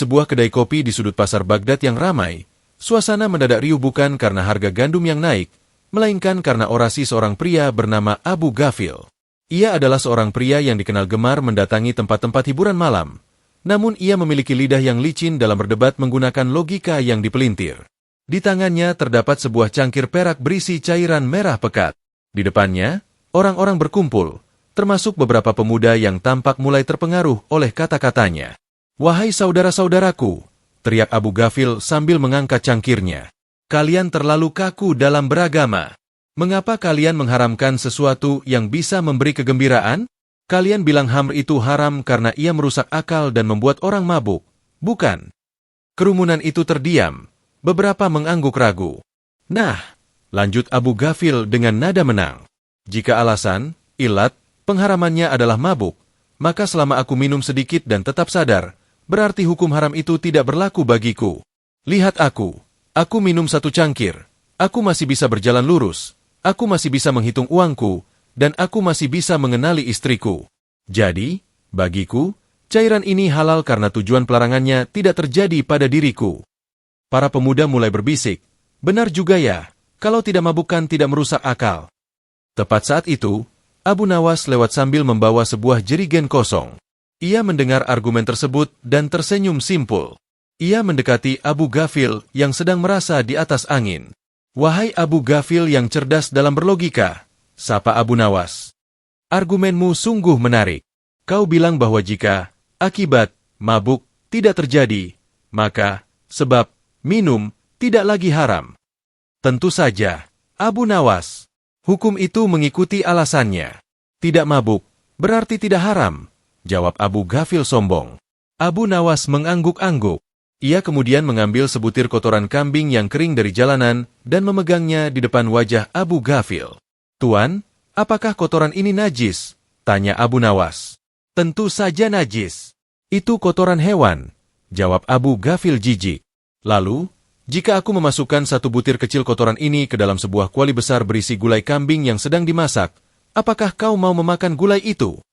sebuah kedai kopi di sudut pasar Baghdad yang ramai, suasana mendadak riuh bukan karena harga gandum yang naik, melainkan karena orasi seorang pria bernama Abu Ghafil. Ia adalah seorang pria yang dikenal gemar mendatangi tempat-tempat hiburan malam. Namun ia memiliki lidah yang licin dalam berdebat menggunakan logika yang dipelintir. Di tangannya terdapat sebuah cangkir perak berisi cairan merah pekat. Di depannya, orang-orang berkumpul, termasuk beberapa pemuda yang tampak mulai terpengaruh oleh kata-katanya. "Wahai saudara-saudaraku," teriak Abu Ghafil sambil mengangkat cangkirnya. "Kalian terlalu kaku dalam beragama. Mengapa kalian mengharamkan sesuatu yang bisa memberi kegembiraan? Kalian bilang khamr itu haram karena ia merusak akal dan membuat orang mabuk, bukan?" Kerumunan itu terdiam. Beberapa mengangguk ragu. "Nah," lanjut Abu Ghafil dengan nada menang. "Jika alasan, ilat, pengharamannya adalah mabuk, maka selama aku minum sedikit dan tetap sadar, berarti hukum haram itu tidak berlaku bagiku. Lihat aku minum 1 cangkir, aku masih bisa berjalan lurus, aku masih bisa menghitung uangku, dan aku masih bisa mengenali istriku. Jadi, bagiku, cairan ini halal karena tujuan pelarangannya tidak terjadi pada diriku." Para pemuda mulai berbisik, "Benar juga ya, kalau tidak mabukkan tidak merusak akal." Tepat saat itu, Abu Nawas lewat sambil membawa sebuah jerigen kosong. Ia mendengar argumen tersebut dan tersenyum simpul. Ia mendekati Abu Ghafil yang sedang merasa di atas angin. "Wahai Abu Ghafil yang cerdas dalam berlogika," sapa Abu Nawas. "Argumenmu sungguh menarik. Kau bilang bahwa jika akibat mabuk tidak terjadi, maka sebab minum tidak lagi haram." "Tentu saja, Abu Nawas. Hukum itu mengikuti alasannya. Tidak mabuk berarti tidak haram," jawab Abu Ghafil sombong. Abu Nawas mengangguk-angguk. Ia kemudian mengambil sebutir kotoran kambing yang kering dari jalanan dan memegangnya di depan wajah Abu Ghafil. "Tuan, apakah kotoran ini najis?" tanya Abu Nawas. "Tentu saja najis. Itu kotoran hewan," jawab Abu Ghafil jijik. "Lalu, jika aku memasukkan 1 butir kecil kotoran ini ke dalam sebuah kuali besar berisi gulai kambing yang sedang dimasak, apakah kau mau memakan gulai itu?"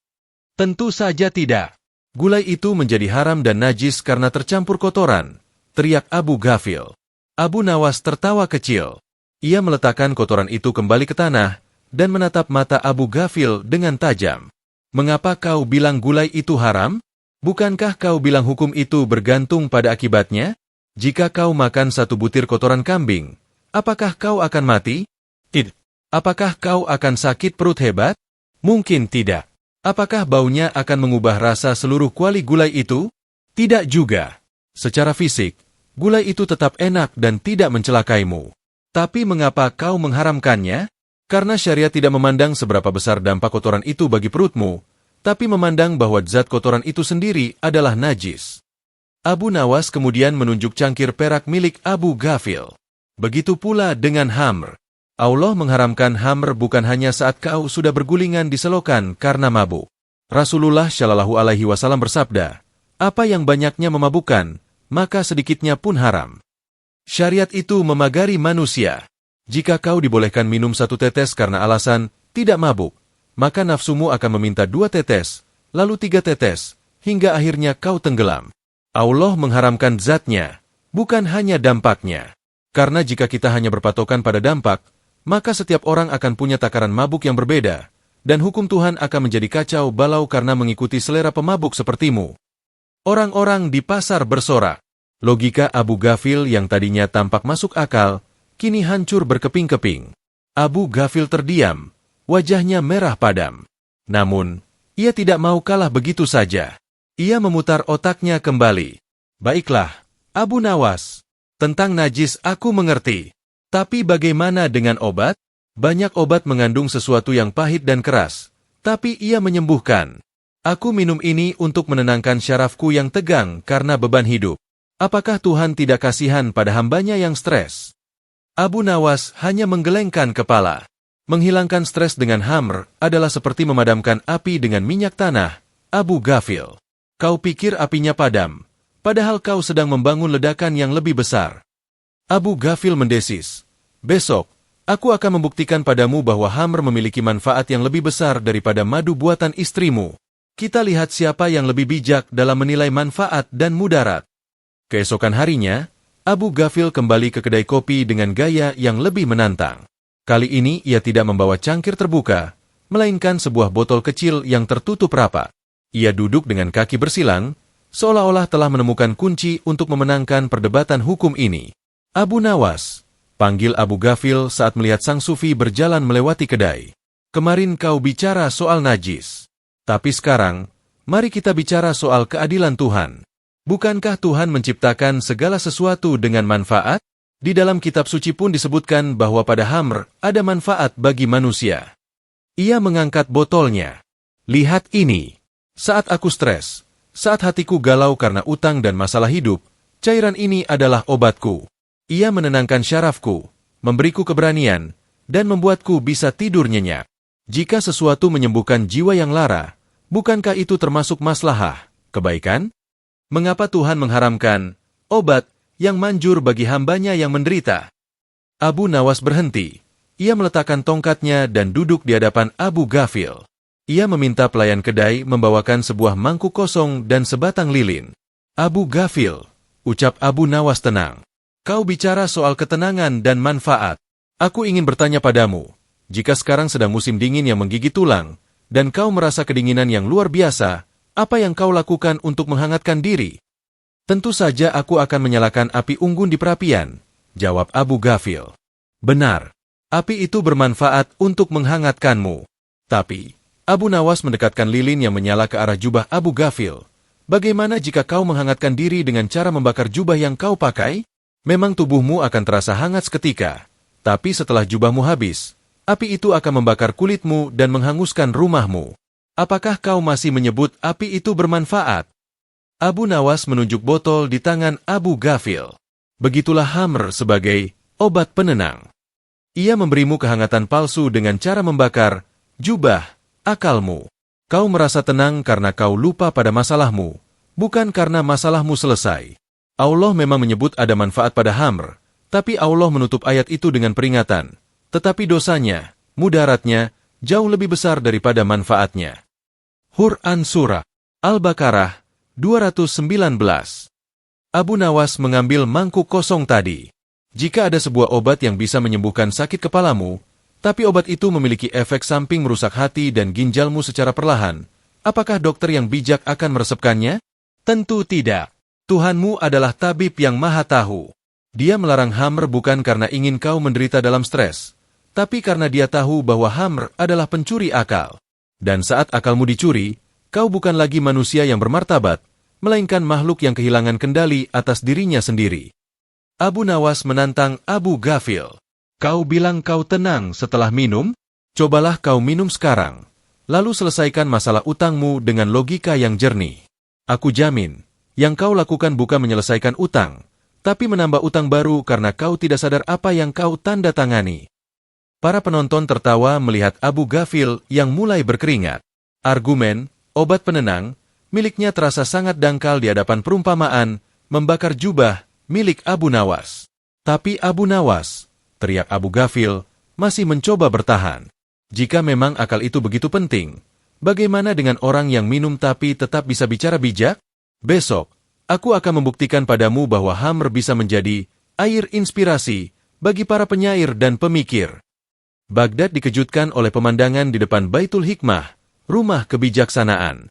"Tentu saja tidak. Gulai itu menjadi haram dan najis karena tercampur kotoran," teriak Abu Ghafil. Abu Nawas tertawa kecil. Ia meletakkan kotoran itu kembali ke tanah dan menatap mata Abu Ghafil dengan tajam. "Mengapa kau bilang gulai itu haram? Bukankah kau bilang hukum itu bergantung pada akibatnya? Jika kau makan 1 butir kotoran kambing, apakah kau akan mati? Tidak. Apakah kau akan sakit perut hebat? Mungkin tidak. Apakah baunya akan mengubah rasa seluruh kuali gulai itu? Tidak juga. Secara fisik, gulai itu tetap enak dan tidak mencelakaimu. Tapi mengapa kau mengharamkannya? Karena syariat tidak memandang seberapa besar dampak kotoran itu bagi perutmu, tapi memandang bahwa zat kotoran itu sendiri adalah najis." Abu Nawas kemudian menunjuk cangkir perak milik Abu Ghafil. "Begitu pula dengan khamr. Allah mengharamkan khamr bukan hanya saat kau sudah bergulingan di selokan karena mabuk. Rasulullah Shallallahu Alaihi Wasallam bersabda, apa yang banyaknya memabukkan, maka sedikitnya pun haram. Syariat itu memagari manusia. Jika kau dibolehkan minum 1 tetes karena alasan tidak mabuk, maka nafsumu akan meminta 2 tetes, lalu 3 tetes, hingga akhirnya kau tenggelam. Allah mengharamkan zatnya, bukan hanya dampaknya. Karena jika kita hanya berpatokan pada dampak, maka setiap orang akan punya takaran mabuk yang berbeda, dan hukum Tuhan akan menjadi kacau balau karena mengikuti selera pemabuk sepertimu." Orang-orang di pasar bersorak. Logika Abu Ghafil yang tadinya tampak masuk akal, kini hancur berkeping-keping. Abu Ghafil terdiam, wajahnya merah padam. Namun, ia tidak mau kalah begitu saja. Ia memutar otaknya kembali. "Baiklah, Abu Nawas. Tentang najis aku mengerti. Tapi bagaimana dengan obat? Banyak obat mengandung sesuatu yang pahit dan keras, tapi ia menyembuhkan. Aku minum ini untuk menenangkan syarafku yang tegang karena beban hidup. Apakah Tuhan tidak kasihan pada hambanya yang stres?" Abu Nawas hanya menggelengkan kepala. Menghilangkan stres dengan khamr adalah seperti memadamkan api dengan minyak tanah. Abu Ghafil, kau pikir apinya padam, padahal kau sedang membangun ledakan yang lebih besar. Abu Ghafil mendesis, "Besok, aku akan membuktikan padamu bahwa khamr memiliki manfaat yang lebih besar daripada madu buatan istrimu. Kita lihat siapa yang lebih bijak dalam menilai manfaat dan mudarat." Keesokan harinya, Abu Ghafil kembali ke kedai kopi dengan gaya yang lebih menantang. Kali ini ia tidak membawa cangkir terbuka, melainkan sebuah botol kecil yang tertutup rapat. Ia duduk dengan kaki bersilang, seolah-olah telah menemukan kunci untuk memenangkan perdebatan hukum ini. Abu Nawas, panggil Abu Ghafil saat melihat sang sufi berjalan melewati kedai. Kemarin kau bicara soal najis. Tapi sekarang, mari kita bicara soal keadilan Tuhan. Bukankah Tuhan menciptakan segala sesuatu dengan manfaat? Di dalam kitab suci pun disebutkan bahwa pada Hamr ada manfaat bagi manusia. Ia mengangkat botolnya. Lihat ini. Saat aku stres, saat hatiku galau karena utang dan masalah hidup, cairan ini adalah obatku. Ia menenangkan syarafku, memberiku keberanian, dan membuatku bisa tidur nyenyak. Jika sesuatu menyembuhkan jiwa yang lara, bukankah itu termasuk maslahah, kebaikan? Mengapa Tuhan mengharamkan obat yang manjur bagi hambanya yang menderita? Abu Nawas berhenti. Ia meletakkan tongkatnya dan duduk di hadapan Abu Ghafil. Ia meminta pelayan kedai membawakan sebuah mangkuk kosong dan sebatang lilin. Abu Ghafil, ucap Abu Nawas tenang. Kau bicara soal ketenangan dan manfaat. Aku ingin bertanya padamu, jika sekarang sedang musim dingin yang menggigit tulang, dan kau merasa kedinginan yang luar biasa, apa yang kau lakukan untuk menghangatkan diri? Tentu saja aku akan menyalakan api unggun di perapian, jawab Abu Ghafil. Benar, api itu bermanfaat untuk menghangatkanmu. Tapi, Abu Nawas mendekatkan lilin yang menyala ke arah jubah Abu Ghafil. Bagaimana jika kau menghangatkan diri dengan cara membakar jubah yang kau pakai? Memang tubuhmu akan terasa hangat seketika, tapi setelah jubahmu habis, api itu akan membakar kulitmu dan menghanguskan rumahmu. Apakah kau masih menyebut api itu bermanfaat? Abu Nawas menunjuk botol di tangan Abu Ghafil. Begitulah Hamr sebagai obat penenang. Ia memberimu kehangatan palsu dengan cara membakar jubah akalmu. Kau merasa tenang karena kau lupa pada masalahmu, bukan karena masalahmu selesai. Allah memang menyebut ada manfaat pada Hamr, tapi Allah menutup ayat itu dengan peringatan. Tetapi dosanya, mudaratnya, jauh lebih besar daripada manfaatnya. Quran Surah Al-Baqarah 219. Abu Nawas mengambil mangkuk kosong tadi. Jika ada sebuah obat yang bisa menyembuhkan sakit kepalamu, tapi obat itu memiliki efek samping merusak hati dan ginjalmu secara perlahan, apakah dokter yang bijak akan meresepkannya? Tentu tidak. Tuhanmu adalah tabib yang maha tahu. Dia melarang Hamr bukan karena ingin kau menderita dalam stres, tapi karena dia tahu bahwa Hamr adalah pencuri akal. Dan saat akalmu dicuri, kau bukan lagi manusia yang bermartabat, melainkan makhluk yang kehilangan kendali atas dirinya sendiri. Abu Nawas menantang Abu Ghafil. Kau bilang kau tenang setelah minum? Cobalah kau minum sekarang. Lalu selesaikan masalah utangmu dengan logika yang jernih. Aku jamin, yang kau lakukan bukan menyelesaikan utang, tapi menambah utang baru karena kau tidak sadar apa yang kau tanda tangani. Para penonton tertawa melihat Abu Ghafil yang mulai berkeringat. Argumen, obat penenang, miliknya terasa sangat dangkal di hadapan perumpamaan, membakar jubah, milik Abu Nawas. Tapi Abu Nawas, teriak Abu Ghafil, masih mencoba bertahan. Jika memang akal itu begitu penting, bagaimana dengan orang yang minum tapi tetap bisa bicara bijak? Besok, aku akan membuktikan padamu bahwa Hamr bisa menjadi air inspirasi bagi para penyair dan pemikir. Baghdad dikejutkan oleh pemandangan di depan Baitul Hikmah, rumah kebijaksanaan.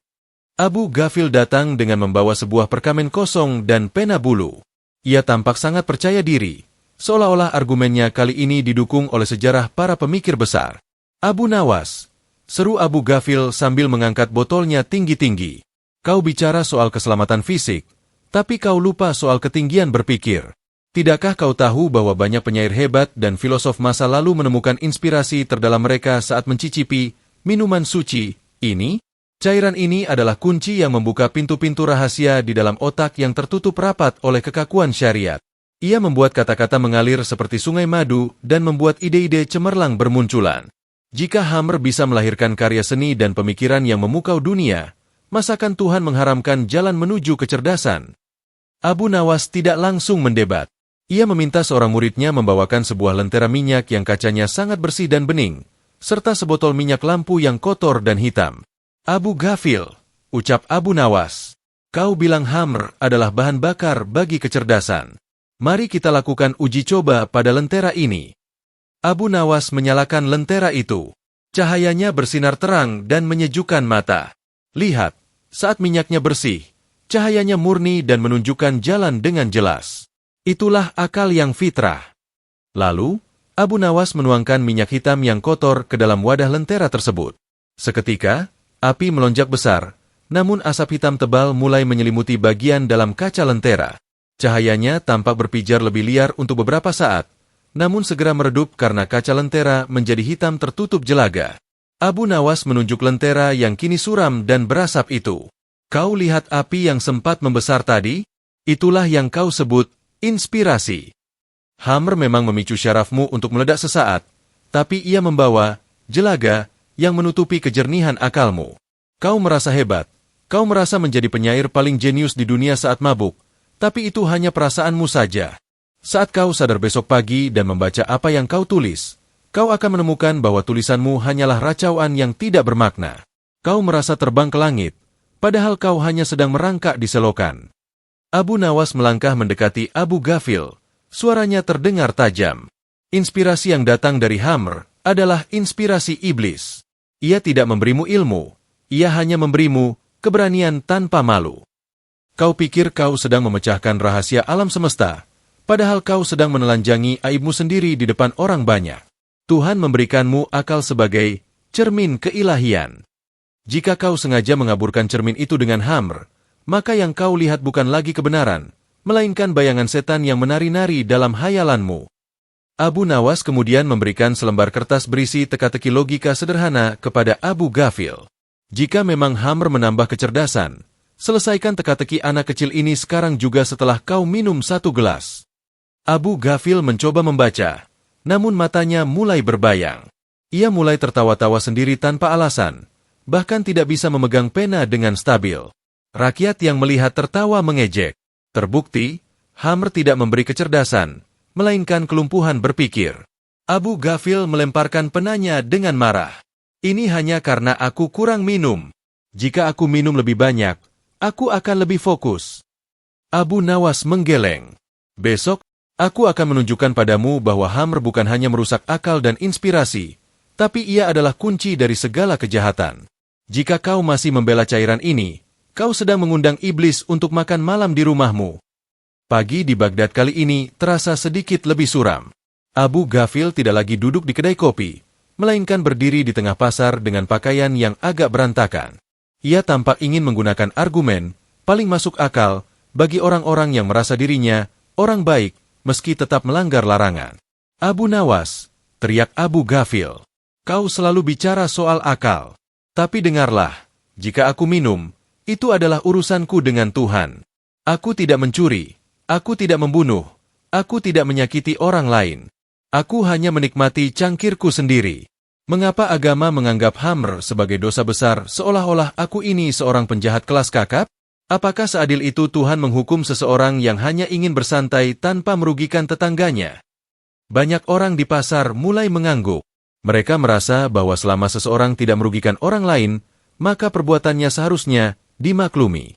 Abu Ghafil datang dengan membawa sebuah perkamen kosong dan pena bulu. Ia tampak sangat percaya diri, seolah-olah argumennya kali ini didukung oleh sejarah para pemikir besar. Abu Nawas, seru Abu Ghafil sambil mengangkat botolnya tinggi-tinggi. Kau bicara soal keselamatan fisik, tapi kau lupa soal ketinggian berpikir. Tidakkah kau tahu bahwa banyak penyair hebat dan filosof masa lalu menemukan inspirasi terdalam mereka saat mencicipi minuman suci ini? Cairan ini adalah kunci yang membuka pintu-pintu rahasia di dalam otak yang tertutup rapat oleh kekakuan syariat. Ia membuat kata-kata mengalir seperti sungai madu dan membuat ide-ide cemerlang bermunculan. Jika Hamr bisa melahirkan karya seni dan pemikiran yang memukau dunia, masakan Tuhan mengharamkan jalan menuju kecerdasan? Abu Nawas tidak langsung mendebat. Ia meminta seorang muridnya membawakan sebuah lentera minyak yang kacanya sangat bersih dan bening, serta sebotol minyak lampu yang kotor dan hitam. Abu Ghafil, ucap Abu Nawas, Kau bilang hammer adalah bahan bakar bagi kecerdasan. Mari kita lakukan uji coba pada lentera ini. Abu Nawas menyalakan lentera itu. Cahayanya bersinar terang dan menyejukkan mata. Lihat, saat minyaknya bersih, cahayanya murni dan menunjukkan jalan dengan jelas. Itulah akal yang fitrah. Lalu, Abu Nawas menuangkan minyak hitam yang kotor ke dalam wadah lentera tersebut. Seketika, api melonjak besar, namun asap hitam tebal mulai menyelimuti bagian dalam kaca lentera. Cahayanya tampak berpijar lebih liar untuk beberapa saat, namun segera meredup karena kaca lentera menjadi hitam tertutup jelaga. Abu Nawas menunjuk lentera yang kini suram dan berasap itu. Kau lihat api yang sempat membesar tadi? Itulah yang kau sebut inspirasi. Hammer memang memicu syarafmu untuk meledak sesaat, tapi ia membawa jelaga yang menutupi kejernihan akalmu. Kau merasa hebat, kau merasa menjadi penyair paling jenius di dunia saat mabuk, tapi itu hanya perasaanmu saja. Saat kau sadar besok pagi dan membaca apa yang kau tulis, kau akan menemukan bahwa tulisanmu hanyalah racauan yang tidak bermakna. Kau merasa terbang ke langit, padahal kau hanya sedang merangkak di selokan. Abu Nawas melangkah mendekati Abu Ghafil. Suaranya terdengar tajam. Inspirasi yang datang dari Hammer adalah inspirasi iblis. Ia tidak memberimu ilmu, ia hanya memberimu keberanian tanpa malu. Kau pikir kau sedang memecahkan rahasia alam semesta, padahal kau sedang menelanjangi aibmu sendiri di depan orang banyak. Tuhan memberikanmu akal sebagai cermin keilahian. Jika kau sengaja mengaburkan cermin itu dengan Hammer, maka yang kau lihat bukan lagi kebenaran, melainkan bayangan setan yang menari-nari dalam hayalanmu. Abu Nawas kemudian memberikan selembar kertas berisi teka-teki logika sederhana kepada Abu Ghafil. Jika memang Hammer menambah kecerdasan, selesaikan teka-teki anak kecil ini sekarang juga setelah kau minum 1 gelas. Abu Ghafil mencoba membaca, namun matanya mulai berbayang. Ia mulai tertawa-tawa sendiri tanpa alasan, bahkan tidak bisa memegang pena dengan stabil. Rakyat yang melihat tertawa mengejek. Terbukti, Hammer tidak memberi kecerdasan, melainkan kelumpuhan berpikir. Abu Ghafil melemparkan penanya dengan marah. Ini hanya karena aku kurang minum. Jika aku minum lebih banyak, aku akan lebih fokus. Abu Nawas menggeleng. Besok, aku akan menunjukkan padamu bahwa Hammer bukan hanya merusak akal dan inspirasi, tapi ia adalah kunci dari segala kejahatan. Jika kau masih membela cairan ini, kau sedang mengundang iblis untuk makan malam di rumahmu. Pagi di Baghdad kali ini terasa sedikit lebih suram. Abu Ghafil tidak lagi duduk di kedai kopi, melainkan berdiri di tengah pasar dengan pakaian yang agak berantakan. Ia tampak ingin menggunakan argumen paling masuk akal bagi orang-orang yang merasa dirinya orang baik meski tetap melanggar larangan. Abu Nawas, teriak Abu Ghafil, kau selalu bicara soal akal. Tapi dengarlah, jika aku minum, itu adalah urusanku dengan Tuhan. Aku tidak mencuri, aku tidak membunuh, aku tidak menyakiti orang lain. Aku hanya menikmati cangkirku sendiri. Mengapa agama menganggap Hammer sebagai dosa besar seolah-olah aku ini seorang penjahat kelas kakap? Apakah seadil itu Tuhan menghukum seseorang yang hanya ingin bersantai tanpa merugikan tetangganya? Banyak orang di pasar mulai mengangguk. Mereka merasa bahwa selama seseorang tidak merugikan orang lain, maka perbuatannya seharusnya dimaklumi.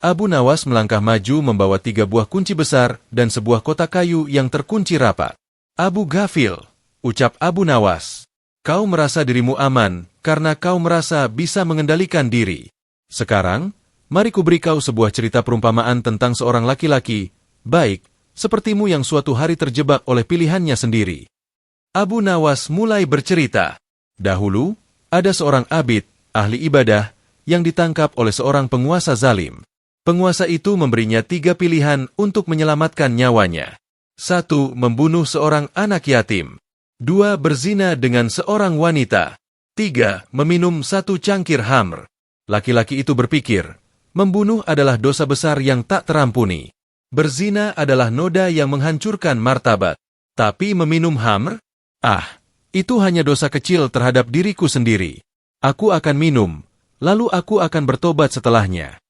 Abu Nawas melangkah maju membawa 3 buah kunci besar dan sebuah kotak kayu yang terkunci rapat. Abu Ghafil, ucap Abu Nawas, kau merasa dirimu aman karena kau merasa bisa mengendalikan diri. Sekarang, mari kuberi kau sebuah cerita perumpamaan tentang seorang laki-laki, baik, sepertimu yang suatu hari terjebak oleh pilihannya sendiri. Abu Nawas mulai bercerita. Dahulu, ada seorang abid, ahli ibadah, yang ditangkap oleh seorang penguasa zalim. Penguasa itu memberinya 3 pilihan untuk menyelamatkan nyawanya. 1. Membunuh seorang anak yatim. 2. Berzina dengan seorang wanita. 3. Meminum 1 cangkir Hammer. Laki-laki itu berpikir, membunuh adalah dosa besar yang tak terampuni. Berzina adalah noda yang menghancurkan martabat. Tapi meminum Hammer? Itu hanya dosa kecil terhadap diriku sendiri. Aku akan minum, lalu aku akan bertobat setelahnya.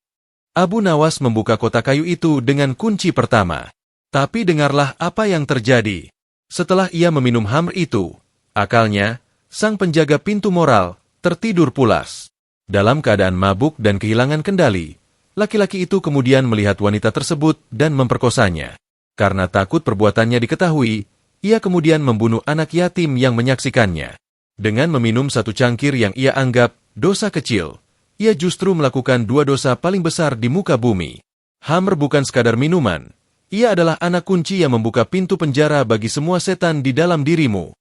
Abu Nawas membuka kotak kayu itu dengan kunci pertama. Tapi dengarlah apa yang terjadi. Setelah ia meminum Hammer itu, akalnya, sang penjaga pintu moral, tertidur pulas. Dalam keadaan mabuk dan kehilangan kendali, laki-laki itu kemudian melihat wanita tersebut dan memperkosanya. Karena takut perbuatannya diketahui, ia kemudian membunuh anak yatim yang menyaksikannya. Dengan meminum satu cangkir yang ia anggap dosa kecil, ia justru melakukan dua dosa paling besar di muka bumi. Khamr bukan sekadar minuman, ia adalah anak kunci yang membuka pintu penjara bagi semua setan di dalam dirimu.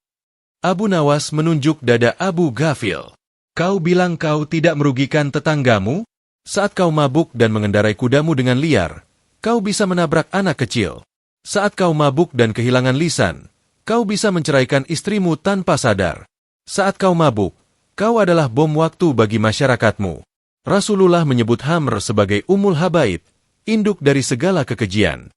Abu Nawas menunjuk dada Abu Ghafil. Kau bilang kau tidak merugikan tetanggamu? Saat kau mabuk dan mengendarai kudamu dengan liar, kau bisa menabrak anak kecil. Saat kau mabuk dan kehilangan lisan, kau bisa menceraikan istrimu tanpa sadar. Saat kau mabuk, kau adalah bom waktu bagi masyarakatmu. Rasulullah menyebut Khamr sebagai Ummul Habaib, induk dari segala kekejian.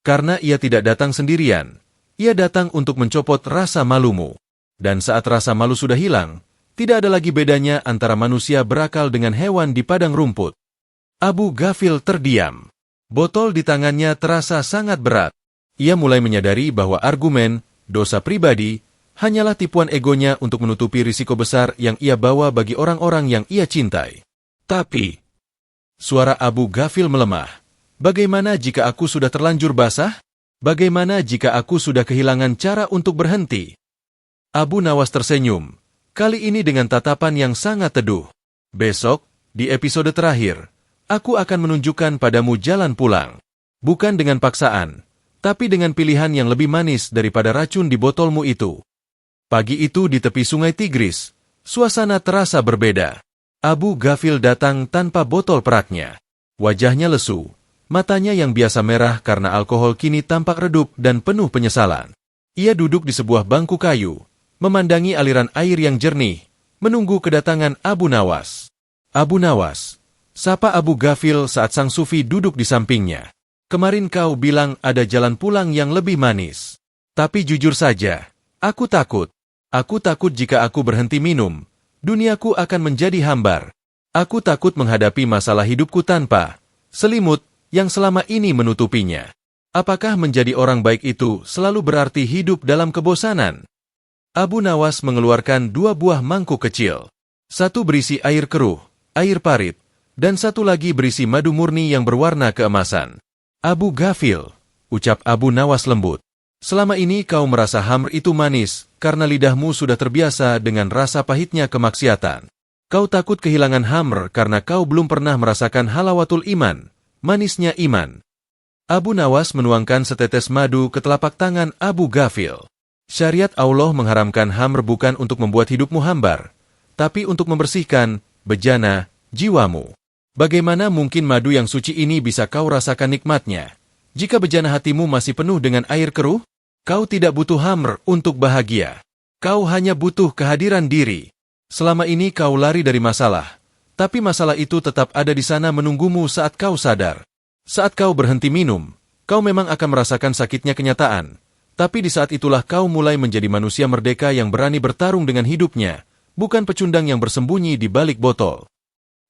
Karena ia tidak datang sendirian, ia datang untuk mencopot rasa malumu. Dan saat rasa malu sudah hilang, tidak ada lagi bedanya antara manusia berakal dengan hewan di padang rumput. Abu Ghafil terdiam. Botol di tangannya terasa sangat berat. Ia mulai menyadari bahwa argumen, dosa pribadi, hanyalah tipuan egonya untuk menutupi risiko besar yang ia bawa bagi orang-orang yang ia cintai. Tapi, suara Abu Ghafil melemah. Bagaimana jika aku sudah terlanjur basah? Bagaimana jika aku sudah kehilangan cara untuk berhenti? Abu Nawas tersenyum, kali ini dengan tatapan yang sangat teduh. Besok, di episode terakhir, aku akan menunjukkan padamu jalan pulang. Bukan dengan paksaan, tapi dengan pilihan yang lebih manis daripada racun di botolmu itu. Pagi itu di tepi sungai Tigris, suasana terasa berbeda. Abu Ghafil datang tanpa botol peraknya. Wajahnya lesu, matanya yang biasa merah karena alkohol kini tampak redup dan penuh penyesalan. Ia duduk di sebuah bangku kayu, memandangi aliran air yang jernih, menunggu kedatangan Abu Nawas. Abu Nawas, sapa Abu Ghafil saat sang sufi duduk di sampingnya. Kemarin kau bilang ada jalan pulang yang lebih manis. Tapi jujur saja, aku takut. Aku takut jika aku berhenti minum, duniaku akan menjadi hambar. Aku takut menghadapi masalah hidupku tanpa selimut yang selama ini menutupinya. Apakah menjadi orang baik itu selalu berarti hidup dalam kebosanan? Abu Nawas mengeluarkan dua buah mangkuk kecil. Satu berisi air keruh, air parit, dan satu lagi berisi madu murni yang berwarna keemasan. Abu Ghafil, ucap Abu Nawas lembut. Selama ini kau merasa Khamr itu manis, karena lidahmu sudah terbiasa dengan rasa pahitnya kemaksiatan. Kau takut kehilangan Khamr karena kau belum pernah merasakan halawatul iman, manisnya iman. Abu Nawas menuangkan setetes madu ke telapak tangan Abu Ghafil. Syariat Allah mengharamkan Khamr bukan untuk membuat hidupmu hambar, tapi untuk membersihkan, bejana, jiwamu. Bagaimana mungkin madu yang suci ini bisa kau rasakan nikmatnya? Jika bejana hatimu masih penuh dengan air keruh, kau tidak butuh Khamr untuk bahagia. Kau hanya butuh kehadiran diri. Selama ini kau lari dari masalah, tapi masalah itu tetap ada di sana menunggumu saat kau sadar. Saat kau berhenti minum, kau memang akan merasakan sakitnya kenyataan. Tapi di saat itulah kau mulai menjadi manusia merdeka yang berani bertarung dengan hidupnya, bukan pecundang yang bersembunyi di balik botol.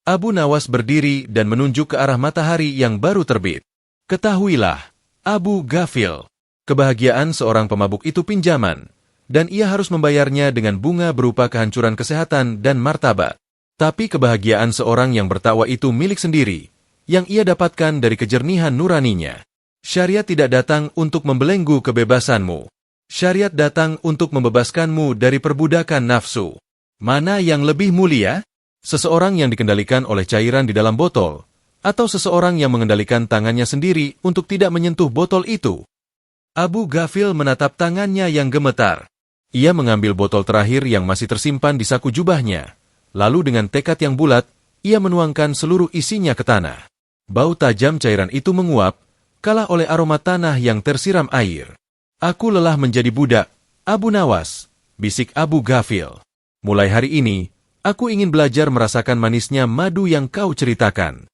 Abu Nawas berdiri dan menunjuk ke arah matahari yang baru terbit. Ketahuilah, Abu Ghafil, kebahagiaan seorang pemabuk itu pinjaman, dan ia harus membayarnya dengan bunga berupa kehancuran kesehatan dan martabat. Tapi kebahagiaan seorang yang bertakwa itu milik sendiri, yang ia dapatkan dari kejernihan nuraninya. Syariat tidak datang untuk membelenggu kebebasanmu. Syariat datang untuk membebaskanmu dari perbudakan nafsu. Mana yang lebih mulia? Seseorang yang dikendalikan oleh cairan di dalam botol, atau seseorang yang mengendalikan tangannya sendiri untuk tidak menyentuh botol itu? Abu Ghafil menatap tangannya yang gemetar. Ia mengambil botol terakhir yang masih tersimpan di saku jubahnya. Lalu dengan tekad yang bulat, ia menuangkan seluruh isinya ke tanah. Bau tajam cairan itu menguap, kalah oleh aroma tanah yang tersiram air. Aku lelah menjadi budak, Abu Nawas, bisik Abu Ghafil. Mulai hari ini, aku ingin belajar merasakan manisnya madu yang kau ceritakan.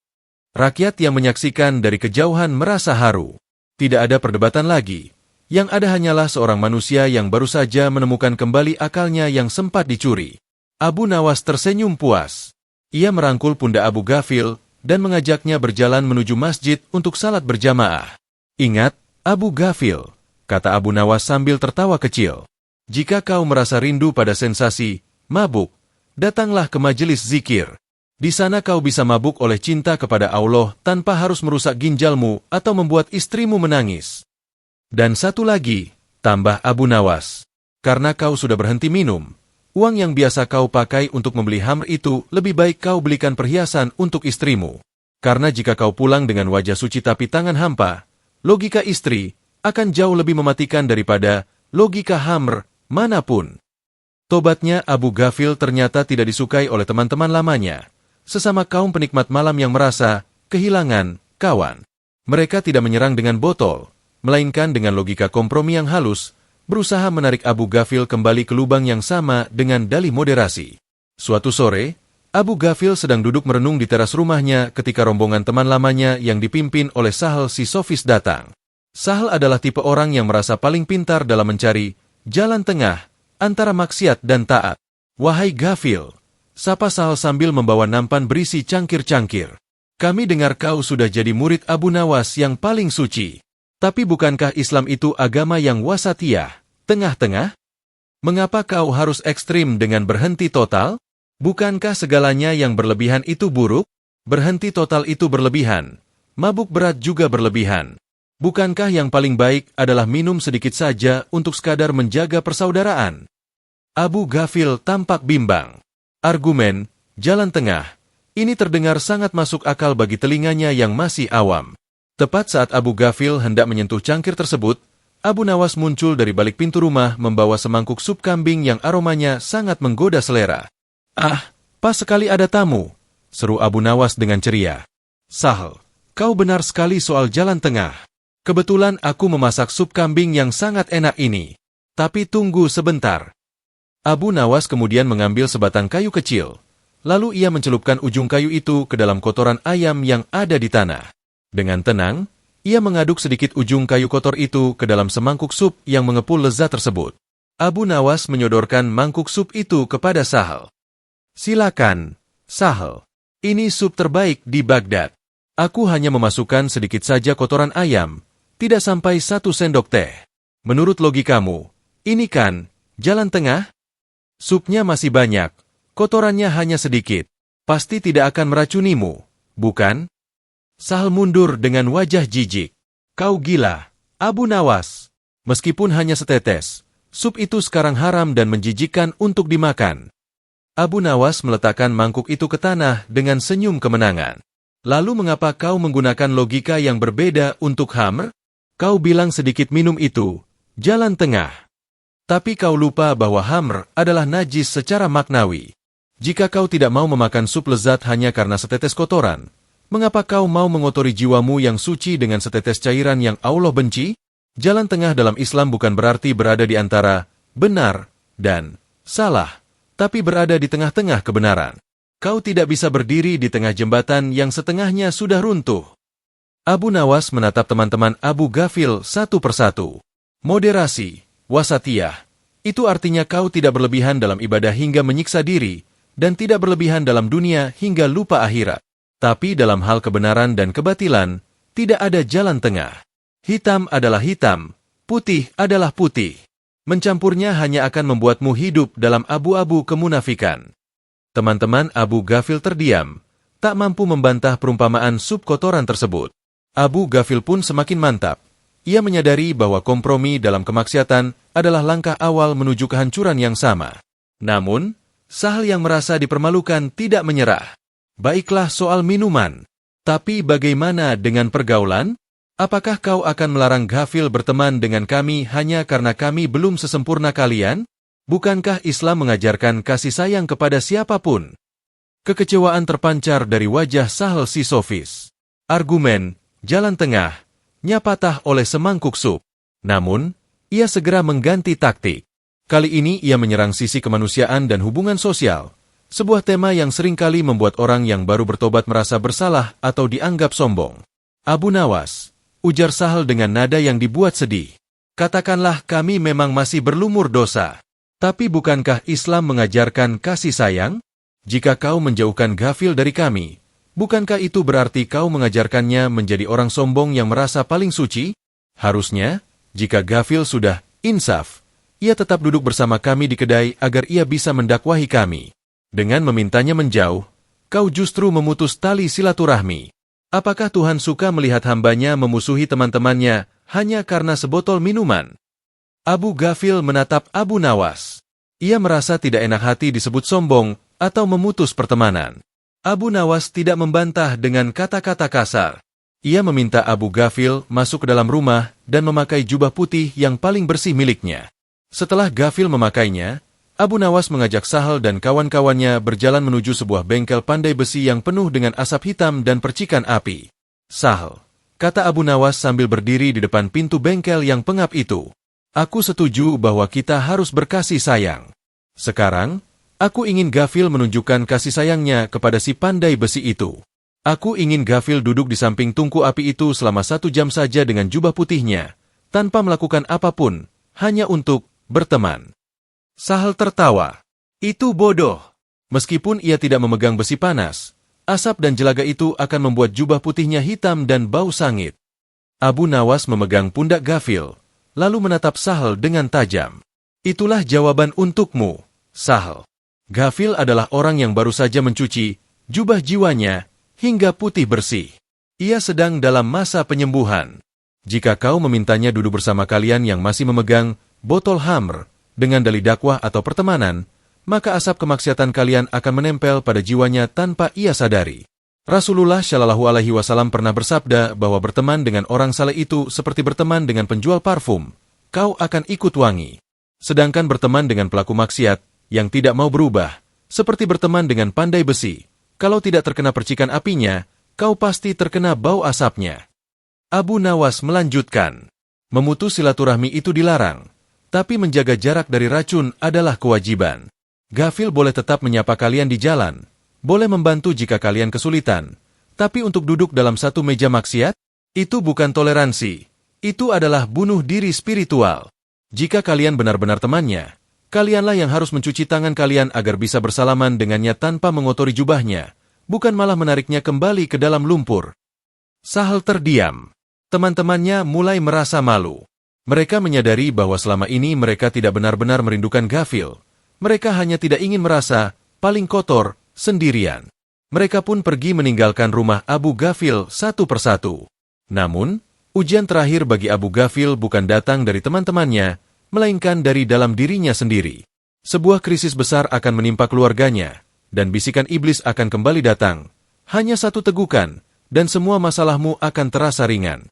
Rakyat yang menyaksikan dari kejauhan merasa haru. Tidak ada perdebatan lagi. Yang ada hanyalah seorang manusia yang baru saja menemukan kembali akalnya yang sempat dicuri. Abu Nawas tersenyum puas. Ia merangkul pundak Abu Ghafil dan mengajaknya berjalan menuju masjid untuk salat berjamaah. Ingat, Abu Ghafil, kata Abu Nawas sambil tertawa kecil. Jika kau merasa rindu pada sensasi mabuk, datanglah ke majelis zikir. Di sana kau bisa mabuk oleh cinta kepada Allah tanpa harus merusak ginjalmu atau membuat istrimu menangis. Dan satu lagi, tambah Abu Nawas. Karena kau sudah berhenti minum, uang yang biasa kau pakai untuk membeli khamr itu lebih baik kau belikan perhiasan untuk istrimu. Karena jika kau pulang dengan wajah suci tapi tangan hampa, logika istri akan jauh lebih mematikan daripada logika khamr manapun. Tobatnya Abu Ghafil ternyata tidak disukai oleh teman-teman lamanya, sesama kaum penikmat malam yang merasa kehilangan kawan. Mereka tidak menyerang dengan botol, melainkan dengan logika kompromi yang halus, berusaha menarik Abu Ghafil kembali ke lubang yang sama dengan dalih moderasi. Suatu sore, Abu Ghafil sedang duduk merenung di teras rumahnya ketika rombongan teman lamanya yang dipimpin oleh Sahl si sofis datang. Sahl adalah tipe orang yang merasa paling pintar dalam mencari jalan tengah antara maksiat dan taat. Wahai Ghafil, sapa Sahl sambil membawa nampan berisi cangkir-cangkir. Kami dengar kau sudah jadi murid Abu Nawas yang paling suci. Tapi bukankah Islam itu agama yang wasatiyah, tengah-tengah? Mengapa kau harus ekstrim dengan berhenti total? Bukankah segalanya yang berlebihan itu buruk? Berhenti total itu berlebihan. Mabuk berat juga berlebihan. Bukankah yang paling baik adalah minum sedikit saja untuk sekadar menjaga persaudaraan? Abu Ghafil tampak bimbang. Argumen, jalan tengah, ini terdengar sangat masuk akal bagi telinganya yang masih awam. Tepat saat Abu Ghafil hendak menyentuh cangkir tersebut, Abu Nawas muncul dari balik pintu rumah membawa semangkuk sup kambing yang aromanya sangat menggoda selera. Ah, pas sekali ada tamu, seru Abu Nawas dengan ceria. Sahl, kau benar sekali soal jalan tengah. Kebetulan aku memasak sup kambing yang sangat enak ini. Tapi tunggu sebentar. Abu Nawas kemudian mengambil sebatang kayu kecil. Lalu ia mencelupkan ujung kayu itu ke dalam kotoran ayam yang ada di tanah. Dengan tenang, ia mengaduk sedikit ujung kayu kotor itu ke dalam semangkuk sup yang mengepul lezat tersebut. Abu Nawas menyodorkan mangkuk sup itu kepada Sahl. Silakan, Sahl. Ini sup terbaik di Baghdad. Aku hanya memasukkan sedikit saja kotoran ayam, tidak sampai 1 sendok teh. Menurut logikamu, ini kan jalan tengah? Supnya masih banyak, kotorannya hanya sedikit. Pasti tidak akan meracunimu, bukan? Sahl mundur dengan wajah jijik. Kau gila, Abu Nawas. Meskipun hanya setetes, sup itu sekarang haram dan menjijikkan untuk dimakan. Abu Nawas meletakkan mangkuk itu ke tanah dengan senyum kemenangan. Lalu mengapa kau menggunakan logika yang berbeda untuk khamr? Kau bilang sedikit minum itu, jalan tengah. Tapi kau lupa bahwa khamr adalah najis secara maknawi. Jika kau tidak mau memakan sup lezat hanya karena setetes kotoran, mengapa kau mau mengotori jiwamu yang suci dengan setetes cairan yang Allah benci? Jalan tengah dalam Islam bukan berarti berada di antara benar dan salah, tapi berada di tengah-tengah kebenaran. Kau tidak bisa berdiri di tengah jembatan yang setengahnya sudah runtuh. Abu Nawas menatap teman-teman Abu Ghafil satu persatu. Moderasi, wasatiyah, itu artinya kau tidak berlebihan dalam ibadah hingga menyiksa diri, dan tidak berlebihan dalam dunia hingga lupa akhirat. Tapi dalam hal kebenaran dan kebatilan, tidak ada jalan tengah. Hitam adalah hitam, putih adalah putih. Mencampurnya hanya akan membuatmu hidup dalam abu-abu kemunafikan. Teman-teman Abu Ghafil terdiam, tak mampu membantah perumpamaan sup kotoran tersebut. Abu Ghafil pun semakin mantap. Ia menyadari bahwa kompromi dalam kemaksiatan adalah langkah awal menuju kehancuran yang sama. Namun, Sahl yang merasa dipermalukan tidak menyerah. Baiklah soal minuman. Tapi bagaimana dengan pergaulan? Apakah kau akan melarang Ghafil berteman dengan kami hanya karena kami belum sesempurna kalian? Bukankah Islam mengajarkan kasih sayang kepada siapapun? Kekecewaan terpancar dari wajah Sahl si sofis. Argumen, jalan tengah, nyapatah oleh semangkuk sup. Namun, ia segera mengganti taktik. Kali ini ia menyerang sisi kemanusiaan dan hubungan sosial. Sebuah tema yang seringkali membuat orang yang baru bertobat merasa bersalah atau dianggap sombong. Abu Nawas, ujar Sahl dengan nada yang dibuat sedih. Katakanlah kami memang masih berlumur dosa. Tapi bukankah Islam mengajarkan kasih sayang? Jika kau menjauhkan Ghafil dari kami, bukankah itu berarti kau mengajarkannya menjadi orang sombong yang merasa paling suci? Harusnya, jika Ghafil sudah insaf, ia tetap duduk bersama kami di kedai agar ia bisa mendakwahi kami. Dengan memintanya menjauh, kau justru memutus tali silaturahmi. Apakah Tuhan suka melihat hambanya memusuhi teman-temannya hanya karena sebotol minuman? Abu Ghafil menatap Abu Nawas. Ia merasa tidak enak hati disebut sombong atau memutus pertemanan. Abu Nawas tidak membantah dengan kata-kata kasar. Ia meminta Abu Ghafil masuk ke dalam rumah dan memakai jubah putih yang paling bersih miliknya. Setelah Ghafil memakainya, Abu Nawas mengajak Sahal dan kawan-kawannya berjalan menuju sebuah bengkel pandai besi yang penuh dengan asap hitam dan percikan api. Sahal, kata Abu Nawas sambil berdiri di depan pintu bengkel yang pengap itu. Aku setuju bahwa kita harus berkasih sayang. Sekarang, aku ingin Ghafil menunjukkan kasih sayangnya kepada si pandai besi itu. Aku ingin Ghafil duduk di samping tungku api itu selama 1 jam saja dengan jubah putihnya, tanpa melakukan apapun, hanya untuk berteman. Sahal tertawa. Itu bodoh. Meskipun ia tidak memegang besi panas, asap dan jelaga itu akan membuat jubah putihnya hitam dan bau sangit. Abu Nawas memegang pundak Ghafil, lalu menatap Sahal dengan tajam. Itulah jawaban untukmu, Sahal. Ghafil adalah orang yang baru saja mencuci jubah jiwanya hingga putih bersih. Ia sedang dalam masa penyembuhan. Jika kau memintanya duduk bersama kalian yang masih memegang botol khamr dengan dalih dakwah atau pertemanan, maka asap kemaksiatan kalian akan menempel pada jiwanya tanpa ia sadari. Rasulullah Shallallahu Alaihi Wasallam pernah bersabda bahwa berteman dengan orang saleh itu seperti berteman dengan penjual parfum. Kau akan ikut wangi. Sedangkan berteman dengan pelaku maksiat yang tidak mau berubah, seperti berteman dengan pandai besi. Kalau tidak terkena percikan apinya, kau pasti terkena bau asapnya. Abu Nawas melanjutkan, memutus silaturahmi itu dilarang, tapi menjaga jarak dari racun adalah kewajiban. Ghafil boleh tetap menyapa kalian di jalan, boleh membantu jika kalian kesulitan, tapi untuk duduk dalam satu meja maksiat, itu bukan toleransi. Itu adalah bunuh diri spiritual. Jika kalian benar-benar temannya, kalianlah yang harus mencuci tangan kalian agar bisa bersalaman dengannya tanpa mengotori jubahnya, bukan malah menariknya kembali ke dalam lumpur. Sahal terdiam. Teman-temannya mulai merasa malu. Mereka menyadari bahwa selama ini mereka tidak benar-benar merindukan Ghafil. Mereka hanya tidak ingin merasa paling kotor sendirian. Mereka pun pergi meninggalkan rumah Abu Ghafil satu persatu. Namun, ujian terakhir bagi Abu Ghafil bukan datang dari teman-temannya, melainkan dari dalam dirinya sendiri. Sebuah krisis besar akan menimpa keluarganya, dan bisikan iblis akan kembali datang. Hanya satu tegukan, dan semua masalahmu akan terasa ringan.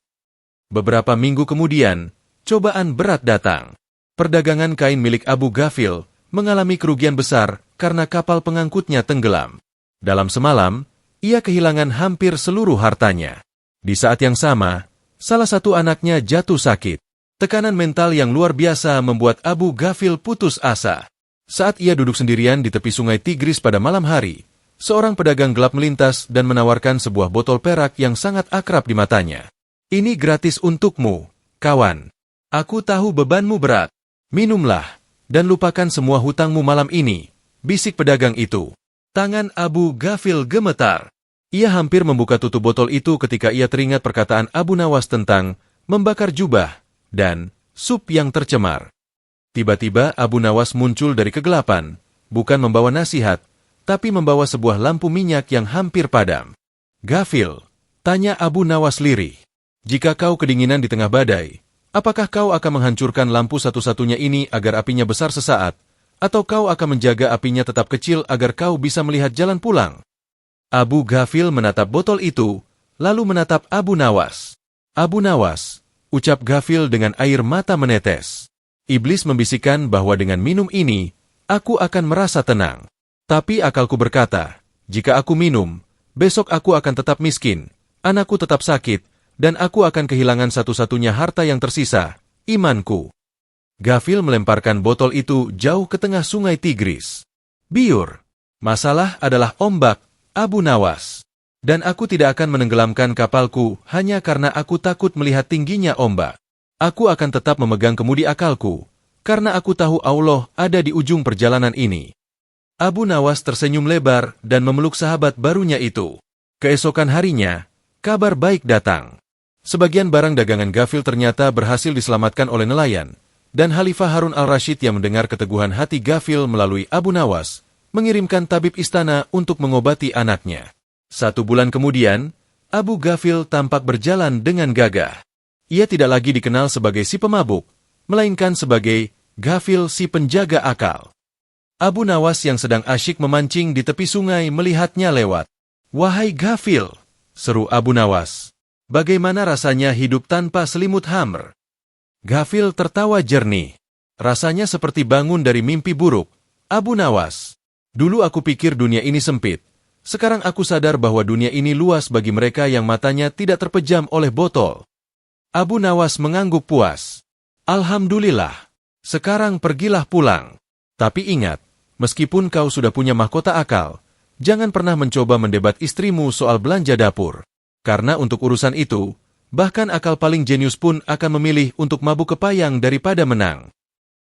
Beberapa minggu kemudian, cobaan berat datang. Perdagangan kain milik Abu Ghafil mengalami kerugian besar karena kapal pengangkutnya tenggelam. Dalam semalam, ia kehilangan hampir seluruh hartanya. Di saat yang sama, salah satu anaknya jatuh sakit. Tekanan mental yang luar biasa membuat Abu Ghafil putus asa. Saat ia duduk sendirian di tepi sungai Tigris pada malam hari, seorang pedagang gelap melintas dan menawarkan sebuah botol perak yang sangat akrab di matanya. Ini gratis untukmu, kawan. Aku tahu bebanmu berat. Minumlah, dan lupakan semua hutangmu malam ini, bisik pedagang itu. Tangan Abu Ghafil gemetar. Ia hampir membuka tutup botol itu ketika ia teringat perkataan Abu Nawas tentang membakar jubah dan sup yang tercemar. Tiba-tiba Abu Nawas muncul dari kegelapan, bukan membawa nasihat, tapi membawa sebuah lampu minyak yang hampir padam. Ghafil, tanya Abu Nawas lirih, jika kau kedinginan di tengah badai, apakah kau akan menghancurkan lampu satu-satunya ini agar apinya besar sesaat, atau kau akan menjaga apinya tetap kecil agar kau bisa melihat jalan pulang? Abu Ghafil menatap botol itu, lalu menatap Abu Nawas. Abu Nawas, ucap Ghafil dengan air mata menetes. Iblis membisikkan bahwa dengan minum ini, aku akan merasa tenang. Tapi akalku berkata, jika aku minum, besok aku akan tetap miskin, anakku tetap sakit, dan aku akan kehilangan satu-satunya harta yang tersisa, imanku. Ghafil melemparkan botol itu jauh ke tengah sungai Tigris. Biur. Masalah adalah ombak, Abu Nawas. Dan aku tidak akan menenggelamkan kapalku hanya karena aku takut melihat tingginya ombak. Aku akan tetap memegang kemudi akalku, karena aku tahu Allah ada di ujung perjalanan ini. Abu Nawas tersenyum lebar dan memeluk sahabat barunya itu. Keesokan harinya, kabar baik datang. Sebagian barang dagangan Ghafil ternyata berhasil diselamatkan oleh nelayan, dan Khalifah Harun al-Rashid yang mendengar keteguhan hati Ghafil melalui Abu Nawas, mengirimkan tabib istana untuk mengobati anaknya. 1 bulan kemudian, Abu Ghafil tampak berjalan dengan gagah. Ia tidak lagi dikenal sebagai si pemabuk, melainkan sebagai Ghafil si penjaga akal. Abu Nawas yang sedang asyik memancing di tepi sungai melihatnya lewat. "Wahai Ghafil," seru Abu Nawas, "bagaimana rasanya hidup tanpa selimut hamr?" Ghafil tertawa jernih. "Rasanya seperti bangun dari mimpi buruk, Abu Nawas. Dulu aku pikir dunia ini sempit. Sekarang aku sadar bahwa dunia ini luas bagi mereka yang matanya tidak terpejam oleh botol." Abu Nawas mengangguk puas. "Alhamdulillah. Sekarang pergilah pulang. Tapi ingat, meskipun kau sudah punya mahkota akal, jangan pernah mencoba mendebat istrimu soal belanja dapur. Karena untuk urusan itu, bahkan akal paling jenius pun akan memilih untuk mabuk kepayang daripada menang."